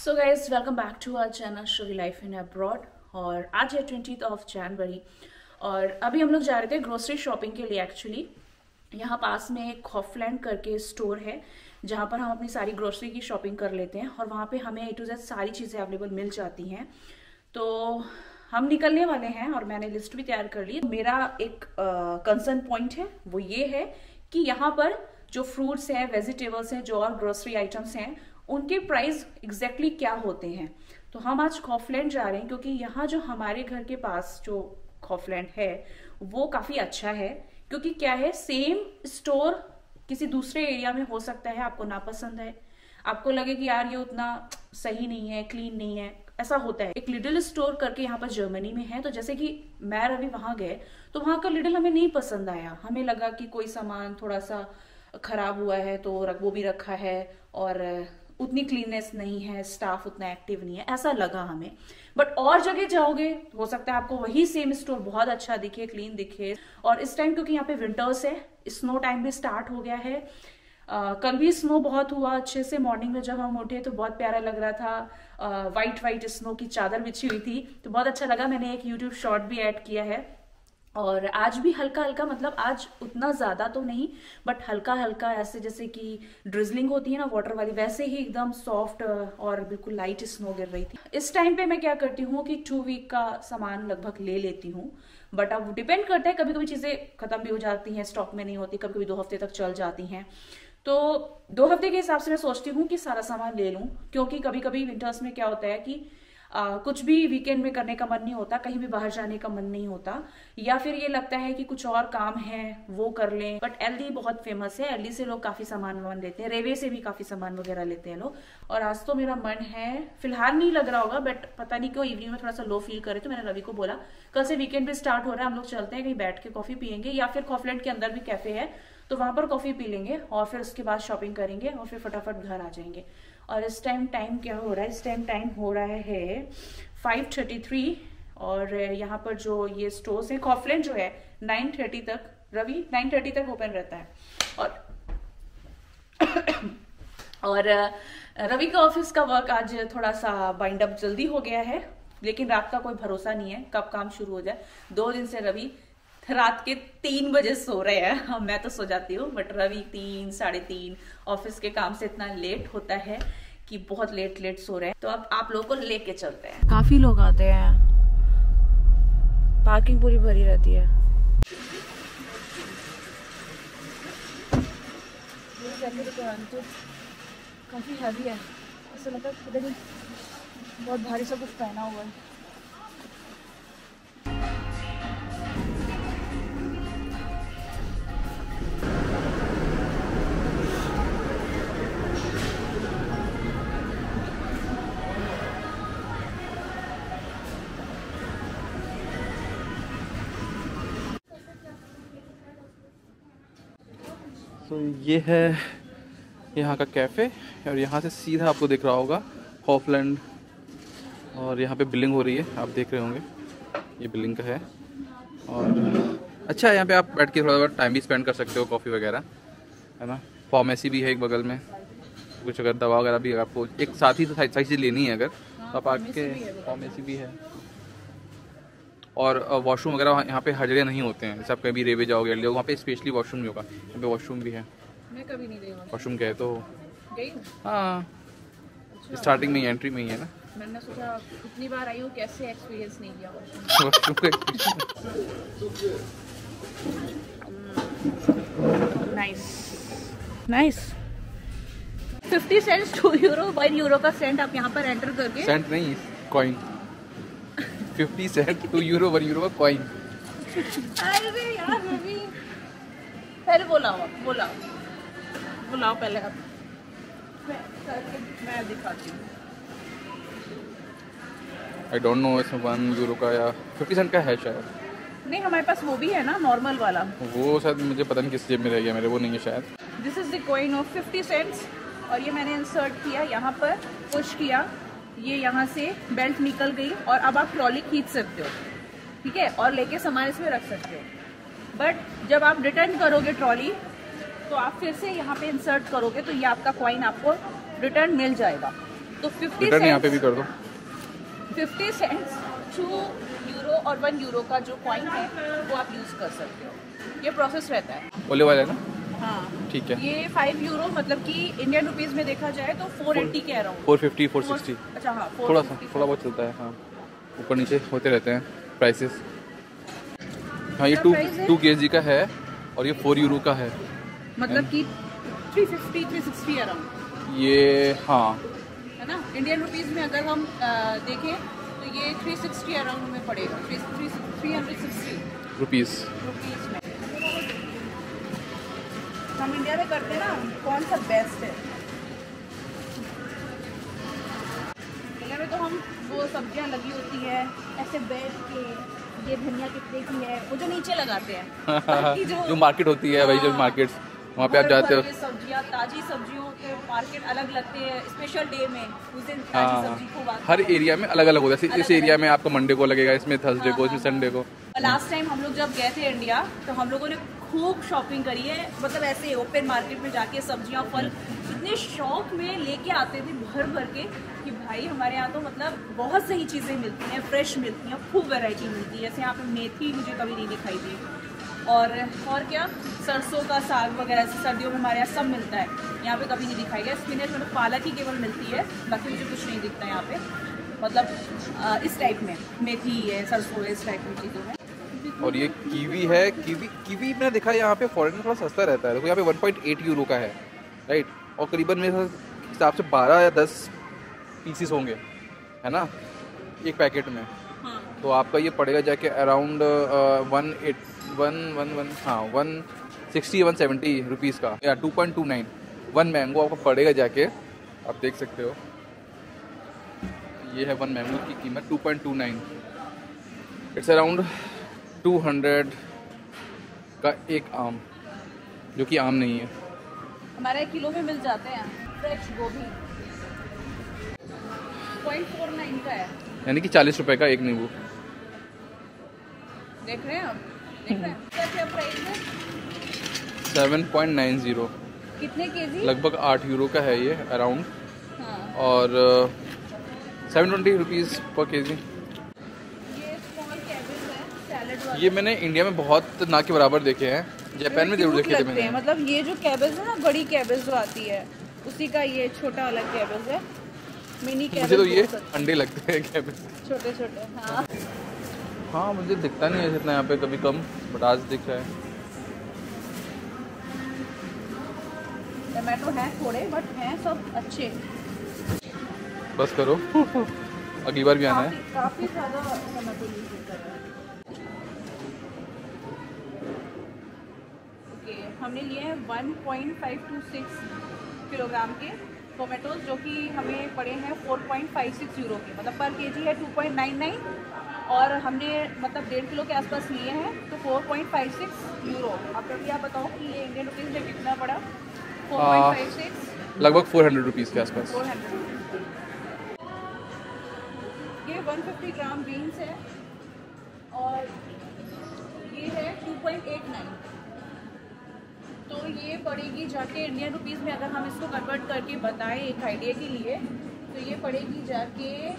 So guys welcome back to our channel Shruti life in abroad. और आज है 20 जनवरी और अभी हम लोग जा रहे थे ग्रोसरी शॉपिंग के लिए। एक्चुअली यहाँ पास में एक खॉफलैंड करके स्टोर है जहाँ पर हम अपनी सारी ग्रोसरी की शॉपिंग कर लेते हैं और वहाँ पे हमें A to Z सारी चीज़ें अवेलेबल मिल जाती हैं। तो हम निकलने वाले हैं और मैंने लिस्ट भी तैयार कर ली। मेरा एक कंसर्न पॉइंट है वो ये है कि यहाँ पर जो फ्रूट्स हैं, वेजिटेबल्स हैं, जो और ग्रोसरी आइटम्स हैं, उनके प्राइस एग्जैक्टली क्या होते हैं। तो हम आज खॉफलैंड जा रहे हैं क्योंकि यहाँ जो हमारे घर के पास जो खॉफलैंड है वो काफ़ी अच्छा है। क्योंकि क्या है, सेम स्टोर किसी दूसरे एरिया में हो सकता है आपको नापसंद है, आपको लगे कि यार ये उतना सही नहीं है, क्लीन नहीं है, ऐसा होता है। एक लिटिल स्टोर करके यहाँ पर जर्मनी में है। तो जैसे कि मैं अभी वहां गए तो वहां का लिटिल हमें नहीं पसंद आया। हमें लगा कि कोई सामान थोड़ा सा खराब हुआ है तो वो भी रखा है और उतनी क्लीननेस नहीं है, स्टाफ उतना एक्टिव नहीं है, ऐसा लगा हमें। बट और जगह जाओगे हो सकता है आपको वही सेम स्टोर बहुत अच्छा दिखे, क्लीन दिखे। और इस टाइम क्योंकि यहाँ पे विंटर्स है, स्नो टाइम भी स्टार्ट हो गया है। कल भी स्नो बहुत हुआ अच्छे से। मॉर्निंग में जब हम उठे तो बहुत प्यारा लग रहा था। वाइट स्नो की चादर बिछी हुई थी तो बहुत अच्छा लगा। मैंने एक यूट्यूब शॉर्ट भी ऐड किया है। और आज भी हल्का हल्का, मतलब आज उतना ज्यादा तो नहीं बट हल्का हल्का ऐसे जैसे कि ड्रिजलिंग होती है ना वाटर वाली, वैसे ही एकदम सॉफ्ट और बिल्कुल लाइट स्नो गिर रही थी। इस टाइम पे मैं क्या करती हूँ कि 2 वीक का सामान लगभग ले लेती हूँ। बट अब डिपेंड करता है, कभी कभी चीजें खत्म भी हो जाती हैं, स्टॉक में नहीं होती, कभी कभी 2 हफ्ते तक चल जाती हैं। तो 2 हफ्ते के हिसाब से मैं सोचती हूँ कि सारा सामान ले लूँ। क्योंकि कभी कभी विंटर्स में क्या होता है कि कुछ भी वीकेंड में करने का मन नहीं होता, कहीं भी बाहर जाने का मन नहीं होता, या फिर ये लगता है कि कुछ और काम है वो कर लें। बट एलडी बहुत फेमस है, एलडी से लोग काफी सामान वामान लेते हैं, रेवे से भी काफी सामान वगैरह लेते हैं लोग। और आज तो मेरा मन है, फिलहाल नहीं लग रहा होगा बट पता नहीं क्यों इवनिंग में थोड़ा सा लो फील करे, तो मैंने रवि को बोला कल से वीकेंड भी स्टार्ट हो रहा है, हम लोग चलते हैं कहीं बैठ के कॉफी पियेंगे, या फिर खॉफलैंड के अंदर भी कैफे है तो वहां पर कॉफी पी लेंगे और फिर उसके बाद शॉपिंग करेंगे और फिर फटाफट घर आ जाएंगे। और इस टाइम क्या हो रहा है, इस टाइम हो रहा है 5:33 और यहाँ पर जो ये स्टोर्स है, खॉफलैंड जो है 9:30 तक, रवि 9:30 तक ओपन रहता है। और रवि का ऑफिस का वर्क आज थोड़ा सा बाइंड अप जल्दी हो गया है, लेकिन रात का कोई भरोसा नहीं है कब काम शुरू हो जाए। 2 दिन से रवि रात के 3 बजे सो रहे हैं। मैं तो सो जाती हूँ बट रवि 3, 3:30 ऑफिस के काम से इतना लेट होता है कि बहुत लेट सो रहे हैं। तो अब आप लोगों को लेके चलते हैं। काफी लोग आते हैं, पार्किंग पूरी भरी रहती है। तो काफी हैवी है, ऐसा लगता है बहुत भारी सा कुछ पहना हुआ है। तो ये है यहाँ का कैफ़े और यहाँ से सीधा आपको दिख रहा होगा खॉफलैंड। और यहाँ पे बिलिंग हो रही है, आप देख रहे होंगे, ये बिलिंग का है। और अच्छा है, यहाँ पे आप बैठ के थोड़ा बहुत टाइम भी स्पेंड कर सकते हो, कॉफ़ी वगैरह है ना। फार्मेसी भी है एक बगल में, कुछ अगर दवा वगैरह भी अगर आपको एक साथ ही तो सही चीज़ लेनी है अगर तो आप आके, फार्मेसी भी है। और वॉशरूम वगैरह यहाँ पे हर जगह नहीं होते हैं, जैसे आप कभी रेवे जाओगे एलडी वहाँ पे स्पेशली वॉशरूम भी होगा, यहाँ पे वॉशरूम भी है। मैं कभी नहीं गई वॉशरूम गए तो गई। हाँ, स्टार्टिंअच्छा। एंट्री में ही है ना। मैंने सोचा इतनी बार आई हूँ, कैसे एक्सपीरियंस नहीं किया नाइस 50 सेंट्स 2 यूरो 1 यूरो का सेंट आप यहाँ पर एंटर करके, सेंट नहीं कॉइन, 50 सेंट 2 यूरो 1 यूरो का कॉइन। अरे यार रवि, पहले बुलाओ पहले आप, मैं दिखाती हूँ। आई डोंट नो इसमें 1 यूरो का या 50 सेंट का है शायद। नहीं, हमारे पास वो भी है ना नॉर्मल वाला, वो शायद मुझे पता नहीं किस जेब में रह गया मेरे, वो नहीं है शायद। This is the coin of 50 cents और ये मैंने इंसर्ट किया, यहाँ पर पुश किया, ये यहाँ से बेल्ट निकल गई और अब आप ट्रॉली खींच सकते हो, ठीक है, और लेके सामान इसमें रख सकते हो। बट जब आप रिटर्न करोगे ट्रॉली तो आप फिर से यहाँ पे इंसर्ट करोगे तो ये आपका कॉइन आपको रिटर्न मिल जाएगा। तो 50 रिटर्न यहाँ पे भी कर दो। 50 सेंट्स 2 यूरो और 1 यूरो का जो कॉइन है वो आप यूज़ कर सकते हो। ये प्रोसेस रहता है। ओले वाला है ना? हाँ ठीक है। ये 5 यूरो मतलब कि इंडियन रुपीस में देखा जाए तो 480 के अराउंड। 450 460। अच्छा हाँ, थोड़ा बहुत चलता है। हाँ, ऊपर नीचे होते रहते हैं प्राइसेस। हाँ, ये 2 kg का है और ये 4 यूरो का है, मतलब कि 350 360 अराउंड ये। हाँ है ना, इंडियन रुपीस में अगर हम देखें तो ये 360 अराउंड में पड़ेगा, 360 रुपीस में। हम इंडिया में करते हैं ना, कौन सा बेस्ट है? इंडिया में तो हम वो सब्जियां लगी होती है ऐसे बैठ के, ये धनिया कितने की है, वो जो नीचे लगाते हैं जो मार्केट होती है, वेजिटेबल मार्केट्स, वहाँ पे आप जाते हो। सब्जियां, ताजी सब्जियों के मार्केट अलग लगते हैं, स्पेशल डे में उस दिन ताजी हाँ, सब्जी को हर एरिया में अलग अलग होता है। इस एरिया में आपको मंडे को लगेगा, इसमें थर्सडे को, इसमें संडे को। लास्ट टाइम हम लोग जब गए थे इंडिया तो हम लोगों ने खूब शॉपिंग करी है, मतलब ऐसे ओपन मार्केट में जाके सब्जियां फल इतने शौक में लेके आते थे भर भर के कि भाई हमारे यहाँ तो मतलब बहुत सही चीज़ें मिलती हैं, फ्रेश मिलती हैं, खूब वैरायटी मिलती है। जैसे यहाँ पे मेथी मुझे कभी नहीं दिखाई दी, और क्या सरसों का साग वगैरह सर्दियों में हमारे यहाँ सब मिलता है, यहाँ पे कभी नहीं दिखाई गया। स्पिनच मतलब पालक ही केवल मिलती है, बाकी मुझे कुछ नहीं दिखता यहाँ पे, मतलब इस टाइप में मेथी है, सरसों है, इस टाइप की चीज़ों में। और ये कीवी है, कीवी मैंने देखा है यहाँ पे फॉरेन में थोड़ा सस्ता रहता है। देखो यहाँ पे 1.8 यूरो का है, राइट, और करीबन मेरे हिसाब से 12 या 10 पीसीस होंगे, है ना, एक पैकेट में। हाँ। तो आपका ये पड़ेगा जाके अराउंड 160 170 रुपीज़ का, या 2.29 1 मैंगो आपको पड़ेगा जाके, आप देख सकते हो। ये है 1 मैंगो की कीमत 2.29, इट्स अराउंड 200 का एक आम, जो कि आम नहीं है। हमारे किलो में मिल जाते हैं। फ्रेश गोभी 0.49 का है, यानी कि 40 रुपए का एक नींबू। देख रहे हैं आप, देख रहे हैं क्या प्राइस है? 7.90, कितने केजी? लगभग 8 यूरो का है ये अराउंड। हाँ। और 720 रुपीज़ पर केजी। ये स्मॉल कैबेज है, सैलेड वाला। ये मैंने इंडिया में बहुत ना के बराबर देखे हैं, जापान में जरूर देखे थे मैंने। मतलब ये जो कैबेज है ना, बड़ी कैबेज जो आती है उसी का ये छोटा अलग कैबेज है, मिनी कैबेज। मुझे तो ये अंडे लगते हैं कैबेज, छोटे छोटे। हाँ हाँ, मुझे दिखता नहीं है इतना यहाँ पे, कभी कम, बट आज दिख रहा है। टमाटो हैं थोड़े, बट हैं सब अच्छे। बस करो अगली बार भी आना है। काफी ज़्यादा टमाटो यूज होता है। ओके, हमने लिए हैं 1.526 किलोग्राम के टोमेटोज, जो कि हमें पड़े हैं 4.56 यूरो के, मतलब पर केजी है 2.99, और हमने मतलब 1.5 किलो के आसपास लिए हैं, तो 4.56 यूरो। अब कभी आप बताओ कि ये इंडियन रुपीज़ में कितना पड़ा? 4.56 लगभग 400 रुपीज़ के आसपास। 400। ये 150 ग्राम बीन्स है, और ये है 2.89, तो ये पड़ेगी जाके इंडियन रुपीस में, अगर हम इसको कन्वर्ट करके बताएं एक आइडिया के लिए, तो ये पड़ेगी जाके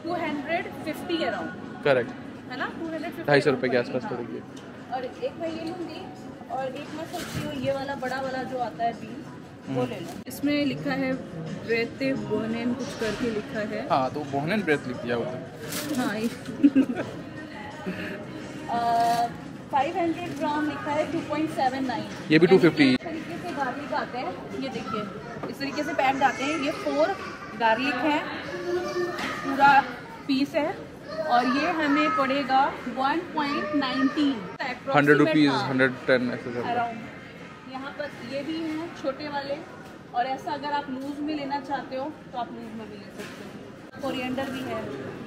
250 अराउंड। करेक्ट, है ना, 250 250 रुपये के आसपास पड़ेगी। और एक मैं ये लूँगी, और एक मैं सोचती हूँ ये वाला बड़ा वाला जो आता है बीन्स, वो ले लो। इसमें लिखा है ब्रेते बोनेन कुछ करके लिखा है। हाँ, तो बोनेन ब्रेथ लिख दिया होता। हाँ 500 ग्राम लिखा है 2.79। ये भी 250। इस तरीके से गार्लिक आते हैं, ये देखिए इस तरीके से पैक्ड आते हैं। ये 4 गार्लिक है, पूरा पीस है, और ये हमें पड़ेगा 1.19, 100 रुपीज़, 110 ऐसे अराउंड। यहाँ पर ये भी हैं छोटे वाले, और ऐसा अगर आप लूज में लेना चाहते हो तो आप लूज में भी ले सकते हो। कोरिएंडर भी है।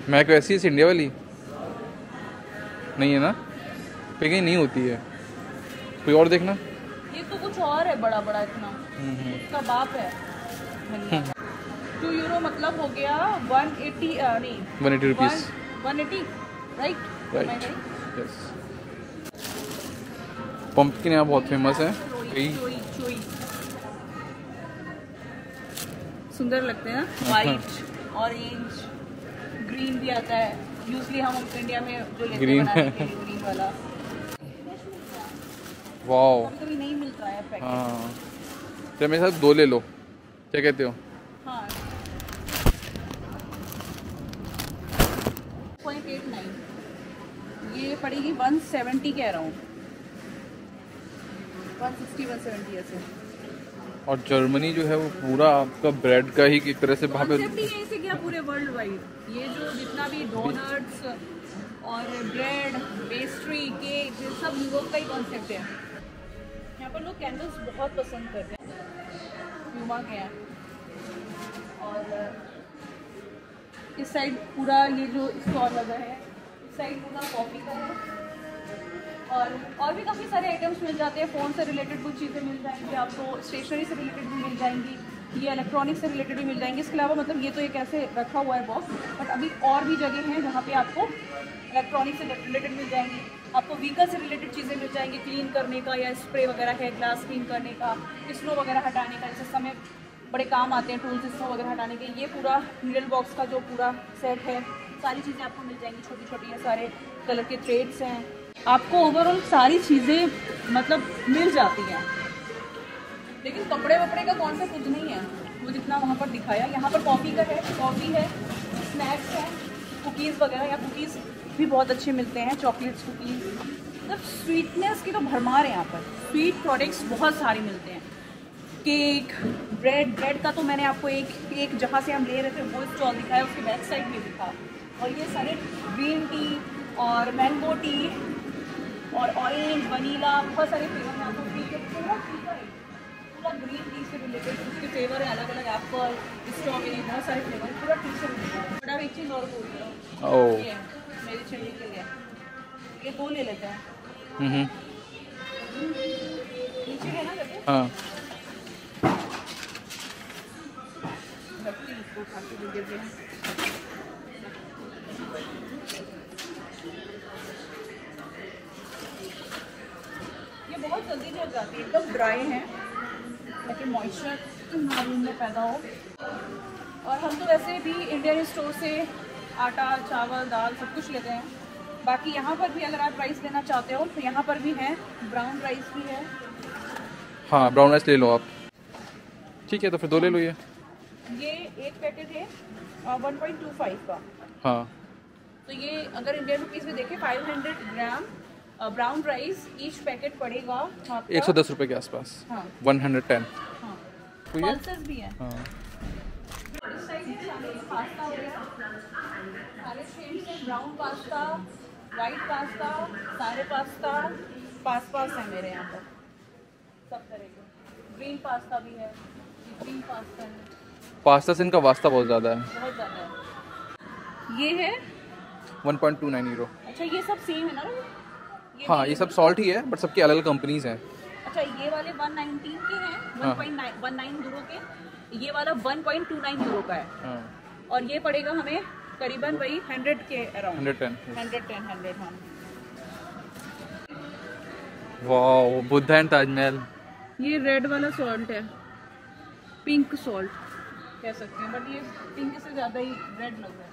मैं वैसी इस इंडिया वाली नहीं है ना, पैकिंग नहीं होती है, कोई और देखना। ये तो कुछ और है, बड़ा बड़ा इतना, इसका बाप है। 2 यूरो मतलब हो गया 180, नहीं 180 रुपीज़, 180, राइट। यस। पंपकिन यहाँ बहुत फेमस है। सुंदर लगते हैं ना, वाइट, ऑरेंज, ग्रीन भी आता है। यूजली हम इंडिया में जो लेते हैं बनाने के लिए ग्रीन वाला, वाओ, कभी नहीं मिलता है पैकेट। हाँ, तो मेरे साथ 2 ले लो, क्या कहते हो? हाँ 0.89 ये पड़ेगी 170 कह रहा हूँ, 160 170 ऐसे। और जर्मनी जो है वो पूरा आपका ब्रेड का ही एक तरह से वहाँ पे ऐसे क्या पूरे वर्ल्ड वाइड ये जो जितना भी डोनट्स और ब्रेड, पेस्ट्री, केक, ये सब यूरोप का ही कॉन्सेप्ट है। यहाँ पर लोग कैंडल्स बहुत पसंद करते हैं, प्यूमा के हैं। और इस साइड पूरा ये जो स्टॉल लगा है, इस साइड पूरा कॉफ़ी का है। और भी काफ़ी सारे आइटम्स मिल जाते हैं। फ़ोन से रिलेटेड कुछ चीज़ें मिल जाएंगी आपको, स्टेशनरी से रिलेटेड भी मिल जाएंगी, ये इलेक्ट्रॉनिक्स से रिलेटेड भी मिल जाएंगे। इसके अलावा मतलब ये तो एक ऐसे रखा हुआ है बॉक्स, बट अभी और भी जगह हैं जहाँ पे आपको इलेक्ट्रॉनिक्स से रिलेटेड मिल जाएंगी, आपको व्हीकल से रिलेटेड चीज़ें मिल जाएंगी, क्लीन करने का या स्प्रे वगैरह है, ग्लास क्लीन करने का, स्नो वगैरह हटाने का, जैसे समय बड़े काम आते हैं टूल्स स्नो वगैरह हटाने के। ये पूरा नीडल बॉक्स का जो पूरा सेट है, सारी चीज़ें आपको मिल जाएंगी, छोटी छोटी हैं, सारे कलर के थ्रेड्स हैं, आपको ओवरऑल सारी चीज़ें मतलब मिल जाती हैं। लेकिन कपड़े वपड़े का कॉन्सेप्ट कुछ नहीं है वो जितना वहाँ पर दिखाया। यहाँ पर कॉफ़ी का है, कॉफ़ी है, स्नैक्स हैं, कुकीज़ वगैरह, या कुकीज़ भी बहुत अच्छे मिलते हैं, चॉकलेट्स कुकीज़, मतलब स्वीटनेस की तो भरमार है यहाँ पर। स्वीट प्रोडक्ट्स बहुत सारे मिलते हैं, केक, ब्रेड का तो मैंने आपको एक जहाँ से हम ले रहे थे वो स्टॉल दिखाया, उसकी बैक साइड भी दिखा। और ये सारे ग्रीन टी और मैंगो टी और ऑरेंज, वनीला, बहुत सारे फ्लेवर हैं आपको। टी के पूरा ग्रीन टी से रिलेटेड उसके फ्लेवर है, अलग अलग एप्पल, स्ट्रॉबेरी, बहुत सारे फ्लेवर पूरा टी से रिलेटेड। बड़ा एक चीज़ और बोल रहा हूँ, ये मेरी चिल्ली के लिए ये 2 ले लेते हैं। नीचे है ना करके, हाँ, रखती इसको खा के दे देते हैं। बहुत जल्दी जल जाती है, एकदम ड्राई है ताकि मॉइस्चर ना रूम में पैदा हो। और हम तो वैसे भी इंडियन स्टोर से आटा, चावल, दाल सब कुछ लेते हैं। बाकी यहाँ पर भी अगर आप राइस लेना चाहते हो तो यहाँ पर भी है, ब्राउन राइस भी है। हाँ, ब्राउन राइस ले लो आप। ठीक है, तो फिर 2 ले लो ये एक पैकेट है 1.25 का। हाँ, तो ये अगर इंडियन रुपीज़ में देखें 500 gram brown rice, each packet पड़ेगा 110 रुपये के आसपास। हाँ 110। हाँ, तो ये पल्सेस भी हैं। हाँ, इस साइड में पास्ता हो गया, सारे शेड्स हैं, ब्राउन पास्ता, वाइट पास्ता, सारे पास्ता, पास है मेरे यहाँ पर सब तरह के। ग्रीन पास्ता भी है, ग्रीन पास्ता है। पास्ता से इनका वास्ता बहुत ज़्यादा है, बहुत ज़्यादा है। ये है 1.29 यूरो। अच्छा, ये सब सेम है ना? हाँ, ये सब सॉल्ट ही है, बट सबकी अलग अलग कंपनीज हैं। अच्छा, ये वाले 119 के हैं, 1.19 यूरो के। ये वाला 1.29 यूरो का है। हाँ। और ये पड़ेगा हमें करीबन वही 100 के अराउंड। 110। हाँ। Wow, Buddha and Taj Mahal. ये रेड वाला सॉल्ट है, पिंक सॉल्ट कह सकते हैं, बट ये पिंक से ज़्यादा ही रेड लग रहा है।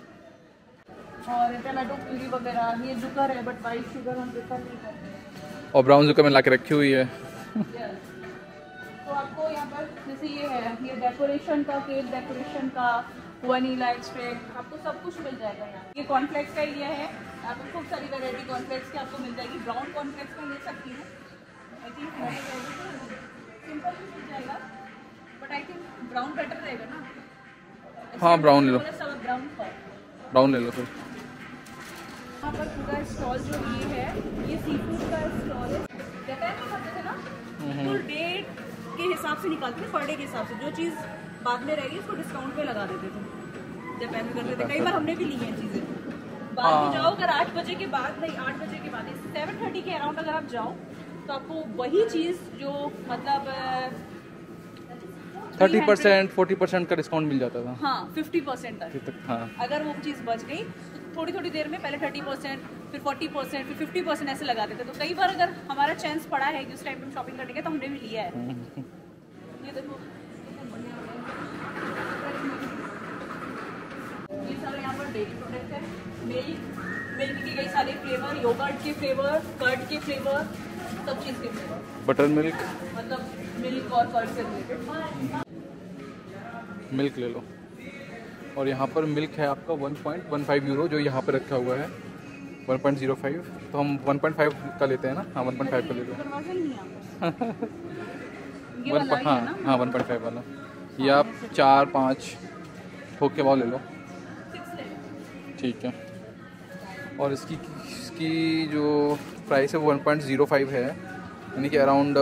और टमाटो प्यूरी वगैरह, ये जुकर है, बट वाइट शुगर हम प्रेफर नहीं करते। और ब्राउन जुकर में ला के रखी हुई है। तो आपको यहाँ पर जैसे ये है, ये डेकोरेशन का, केक डेकोरेशन का, वनीला एक्सट्रैक्ट, आपको सब कुछ मिल जाएगा यहाँ। ये कॉर्नफ्लेक्स का एरिया है, आपको खूब सारी वैरायटी कॉर्नफ्लेक्स की आपको मिल जाएगी। ब्राउन कॉर्नफ्लेक्स में ले सकती हूँ, आई थिंक सिंपल भी मिल जाएगा, but I think brown better रहेगा ना। हाँ, ब्राउन ले लो, ब्राउन ले लो फिर। यहाँ पर पूरा स्टॉल जो ये है, ये सी फूड का स्टॉल है। जापान में करते थे ना, फुल डे के हिसाब से निकालते थे, पर डे के हिसाब से। जो चीज़ बाद में रहेगी उसको डिस्काउंट पे लगा देते थे। जापान में करते थे, कई बार हमने भी ली हैं चीज़ें। बाद में जाओ अगर 8 बजे के बाद, नहीं 8 बजे के बाद, 7:30 के अराउंड अगर आप जाओ तो आपको वही चीज़ जो मतलब 30% 40% का डिस्काउंट मिल जाता था। हाँ, 50% तक। हाँ, अगर वो चीज़ बच गई तो थोड़ी देर में पहले 30%, फिर 40%, फिर 50% ऐसे लगा देते। तो कई बार अगर हमारा चांस पड़ा है कि उस टाइम पे शॉपिंग करने का, तो हमने भी लिया है। ये देखो सारा यहाँ पर डेयरी प्रोडक्ट है। मिल्क के कई सारे फ्लेवर, योगर्ट के फ्लेवर, कर्ड के फ्लेवर, सब चीज़ के फ्लेवर। बटर मिल्क मतलब मिल्क और कर्ड से रिलेटेड। मिल्क ले लो। और यहाँ पर मिल्क है आपका 1.15 यूरो, जो यहाँ पर रखा हुआ है 1.05। तो हम 1.5 का लेते हैं ना। हाँ 1.5 का ले लो। हाँ 1.5 वाला। ये आप 4-5 ठोक के भाव ले लो। ठीक है। और इसकी जो प्राइस है वो 1.05 है, यानी कि अराउंड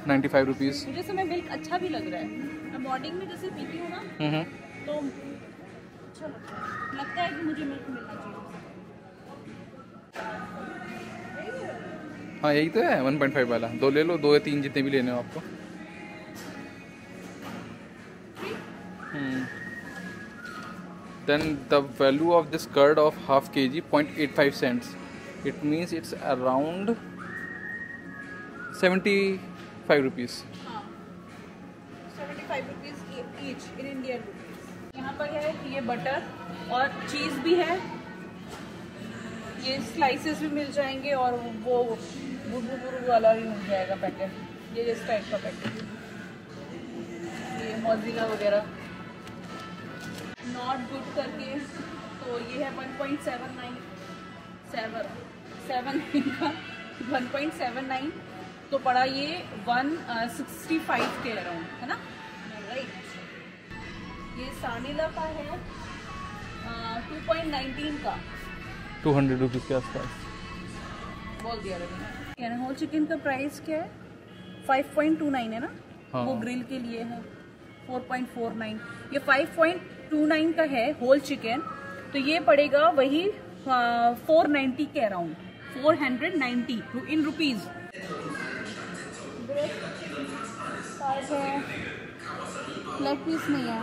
95 रुपीज़। मुझे समय मिल्क अच्छा भी लग रहा है। मैं मॉर्निंग में जैसे पीती हूँ ना तो अच्छा लगता है कि मुझे मिल्क मिलना चाहिए। हाँ यही तो है 1.5 वाला। 2 ले लो, 2 या 3 जितने भी लेने हो आपको। Then the value of this curd of half kg 0.85 cents. It means it's around 75 rupees. 75 rupees each in Indian rupees. यहाँ पर है ये बटर और चीज़ भी है, ये स्लाइसेस भी मिल जाएंगे और वो बुरु वाला भी मिल जाएगा पैकेट, ये इस टाइप का पैकेट, ये मोज़रेला वगैरह नॉट गुड करके। तो ये है 1.79 तो पड़ा ये 165 के अराउंड, है ना? राइट। ये सानिला का है 2.19 का, 200 रुपीज़ के आसपास बोल दिया रवि ने। होल चिकन का प्राइस क्या है? 5.29 है ना? हाँ। वो ग्रिल के लिए है 4.49। ये 5.29 का है होल चिकन, तो ये पड़ेगा वही 490 के around, 490 in rupees. Leg piece नहीं है,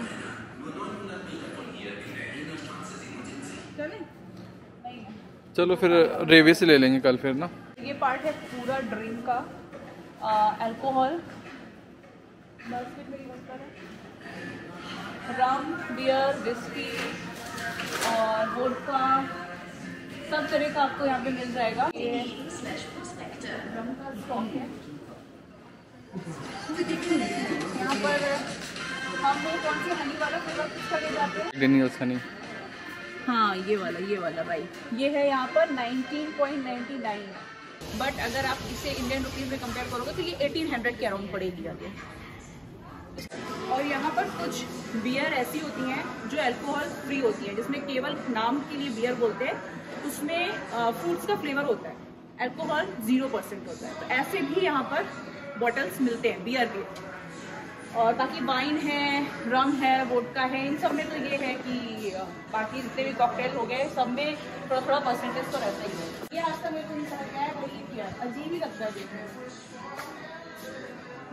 चलो फिर रेवे से ले लेंगे कल फिर ना। ये पार्ट है पूरा ड्रिंक का, अल्कोहल, रम, बियर, विस्की और वोडका, सब तरह का आपको यहाँ पे मिल जाएगा। ये रम का स्टॉक है। यहाँ पर हम लोग कौन सी हनी वाला फ्लेवर किसका ले जाते हैं? डेनियल्स हनी। हाँ ये वाला भाई, ये है यहाँ पर 19.99। बट अगर आप इसे इंडियन रुपीज में कंपेयर करोगे तो ये 1800 के अराउंड पड़ेगी आगे। और यहाँ पर कुछ बियर ऐसी होती हैं जो अल्कोहल फ्री होती है, जिसमें केवल नाम के लिए बियर बोलते हैं, उसमें फ्रूट्स का फ्लेवर होता है, अल्कोहल 0% होता है। तो ऐसे भी यहाँ पर बॉटल्स मिलते हैं बियर के। और बाकी वाइन है, रम है, वोडका है, इन सब में तो ये है कि बाकी जितने भी कॉकटेल हो गए सब में थोड़ा परसेंटेज तो रहता ही है। ये आज तक मेरे को नहीं समझ आया वही किया, अजीब ही लगता है देखने में।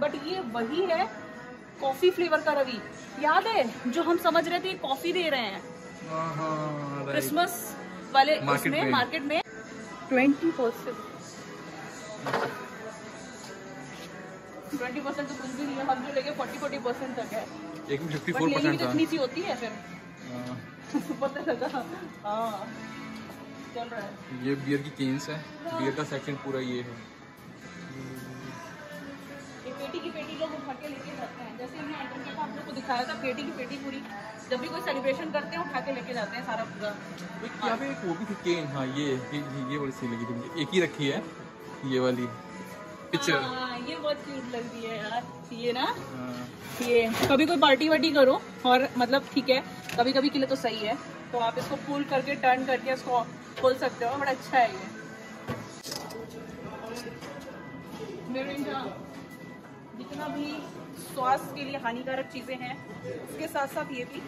बट ये वही है कॉफी फ्लेवर का रवि, याद है जो हम समझ रहे थे कॉफी दे रहे हैं क्रिसमस वाले उसमें मार्केट में 20% तो कुछ भी नहीं है, हम जो लेके 40% तक है। एक में 54% कितनी सी होती है फिर पता लगा। हाँ चल रहा है। ये बियर की केन्स है, बियर का सेक्शन पूरा ये है। पेटी की पेटी लोग उठा के लेके जाते हैं, जैसे हमने आइटम के आप लोग को दिखाया था, पेटी की पेटी पूरी जब भी कोई सेलिब्रेशन करते हैं उठा के लेके जाते हैं सारा पूरा। यहाँ पे एक वो भी थी केन, हाँ ये बड़ी सी लगी थी, एक ही रखी है ये वाली पिक्चर। हाँ ये बहुत क्यूट लग रही है यार ये ना। ये कभी कोई पार्टी वार्टी करो और मतलब ठीक है, कभी कभी के लिए तो सही है, तो आप इसको पुल करके टर्न करके इसको खोल सकते हो, बड़ा अच्छा है ये। जितना भी स्वास्थ्य के लिए हानिकारक चीजें हैं उसके साथ साथ ये भी।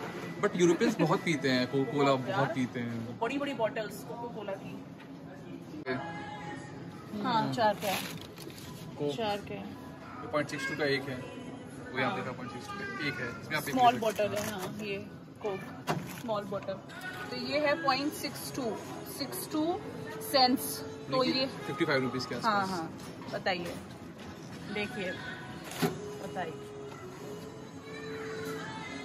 बट यूरोपियंस बहुत पीते हैं कोको कोला, बहुत पीते हैं, बड़ी बड़ी बॉटल्स कोको कोला की। हाँ 4 का है, 4 का है। 0.62 का एक है, वो यहाँ पे 0.62 का एक है, इसमें आप स्मॉल बॉटल है। हाँ ये कोक स्मॉल बॉटल, तो ये है 0.62 सेंट्स, तो ये 55 रुपीज़ के आसपास। हाँ हाँ बताइए, देखिए बताइए।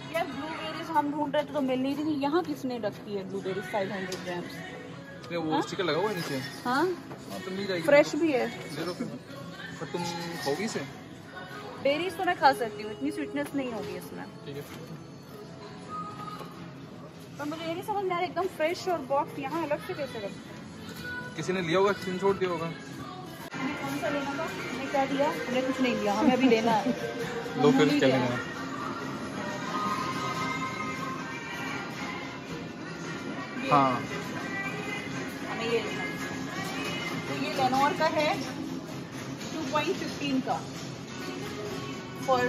ये यार ब्लूबेरीज हम ढूंढ रहे थे तो मिल नहीं रही थी। यहाँ किसने रखी है ब्लूबेरीज 500 ग्राम्स? वो स्टिकर लगा हुआ है नीचे। हाँ तो मिल जाएगी। फ्रेश भी है। ले लो फिर। पर तुम खाओगी इसे? बेरीज तो मैं खा सकती हूँ, इतनी स्वीटनेस नहीं होगी इसमें। ठीक है। पर मुझे ये नहीं समझ में आ रहा एकदम फ्रेश और बॉक्स यहाँ अलग से कैसे रखा? किसी ने लिया होगा, स्क्रीनशॉट दिया होगा। कौन सा लेना था? हमने क्या दिया? हमने कुछ नहीं लिया, हमें अभी लेना है। लो फिर क्या लेना है? हाँ हमें ये लेना है। तो ये लेनोर का है 2.15 का फॉर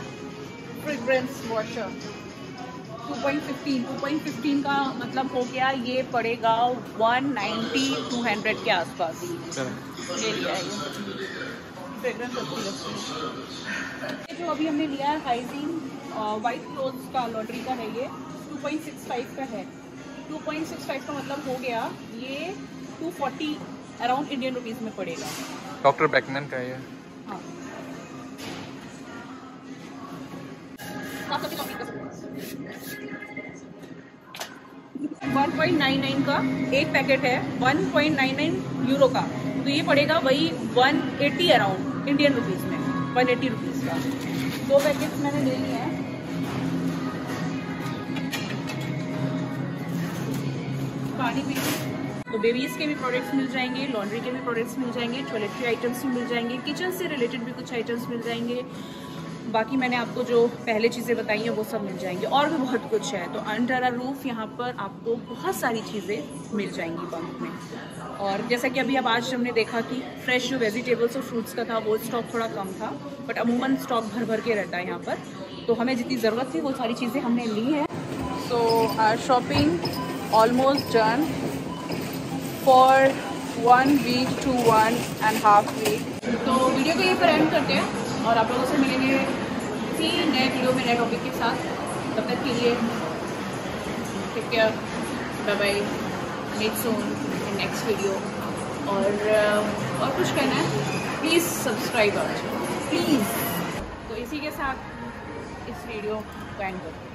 फ्रेग्रेंस वॉशर। 2.15 का मतलब हो गया, ये पड़ेगा 190-200 के आसपास। ले लिया है ये, फ्रेग्रेंस अच्छी लगती है। जो अभी हमने लिया है हाइजीन वाइट क्लोथ्स का लॉन्ड्री का है, ये 2.65 का है। 2.65 का मतलब हो गया ये 240 अराउंड इंडियन रुपीस में पड़ेगा। डॉक्टर बैकमैन का है ये। हाँ 1.99 का एक पैकेट है, 1.99 यूरो का, तो ये पड़ेगा वही 180 अराउंड इंडियन रुपीस में, 180 रुपीस का। 2 पैकेट मैंने ले लिए हैं। पानी पी तो बेबीज के भी प्रोडक्ट्स मिल जाएंगे, लॉन्ड्री के भी प्रोडक्ट्स मिल जाएंगे, टॉयलेटरी आइटम्स भी मिल जाएंगे, किचन से रिलेटेड भी कुछ आइटम्स मिल जाएंगे। बाकी मैंने आपको जो पहले चीज़ें बताई हैं वो सब मिल जाएंगी, और भी बहुत कुछ है। तो अंडर अ रूफ यहाँ पर आपको बहुत सारी चीज़ें मिल जाएंगी बल्क में। और जैसा कि अभी अब आज हमने देखा कि फ्रेश जो वेजिटेबल्स और फ्रूट्स का था वो स्टॉक थोड़ा कम था, बट अमूमन स्टॉक भर भर के रहता है यहाँ पर। तो हमें जितनी ज़रूरत थी वो सारी चीज़ें हमने ली हैं। So our shopping almost done for 1 week to 1.5 week. तो वीडियो को यहीं पर एंड करते हैं और आप लोगों से मिलेंगे किसी नए वीडियो में नए टॉपिक के साथ। तब तक के लिए take care, bye bye, meet soon in next video. और कुछ कहना है, please subscribe our channel please. तो इसी के साथ इस वीडियो को एंड करते हैं।